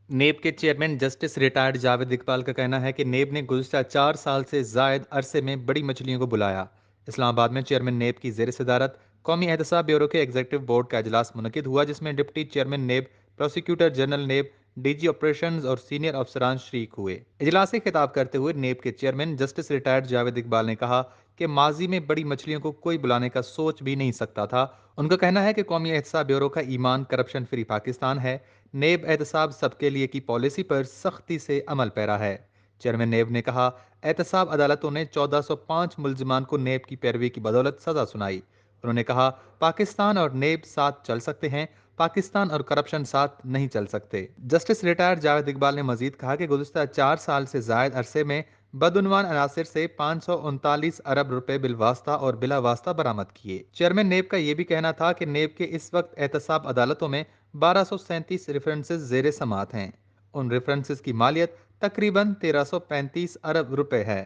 NAB کے chairman justice retired Javed Iqbal کا کہنا ہے کہ نیب نے گزشتہ 4 سال سے زائد عرصے میں بڑی مچھلیوں کو بلایا۔ اسلام آباد میں چیئرمین نیب کی زیر صدارت قومی احتساب بیورو کے ایگزیکٹو بورڈ کا اجلاس منعقد ہوا، جس میں deputy chairman NAB, prosecutor general NAB, D G operations اور سینئر افسران شریک ہوئے۔ اجلاس سے خطاب کرتے ہوئے نیب کے chairman justice retired Javed Iqbal نے کہا کہ ماضی میں بڑی مچھلیوں کو کوئی بلانے کا سوچ بھی نہیں سکتا تھا۔ ان کا کہنا ہے کہ قومی احتساب بیورو کا ایمان کرپشن فری پاکستان ہے۔ نیب احتساب سب کے لیے کی پالیسی پر سختی سے عمل پیرا ہے۔ چیئرمین نیب نے کہا، احتساب عدالتوں نے 1405 ملزمان کو نیب کی پیروی کی بدولت سزا سنائی۔ انہوں نے کہا، پاکستان اور نیب ساتھ چل سکتے ہیں، پاکستان اور کرپشن ساتھ نہیں چل سکتے۔ جسٹس ریٹائر جاوید اقبال نے مزید کہا کہ گزشتہ 4 سال سے زائد عرصے میں بدعنوان عناصر سے 539 ارب روپے بالواسطہ اور بلا واسطہ برآمد کیے۔ چیئرمین نیب کا یہ بھی کہنا تھا کہ نیب کے اس وقت احتساب عدالتوں میں 1237 ریفرنسز زیر سماعت ہیں۔ ان ریفرنسز کی مالیت تقریباً 1335 ارب روپے ہے۔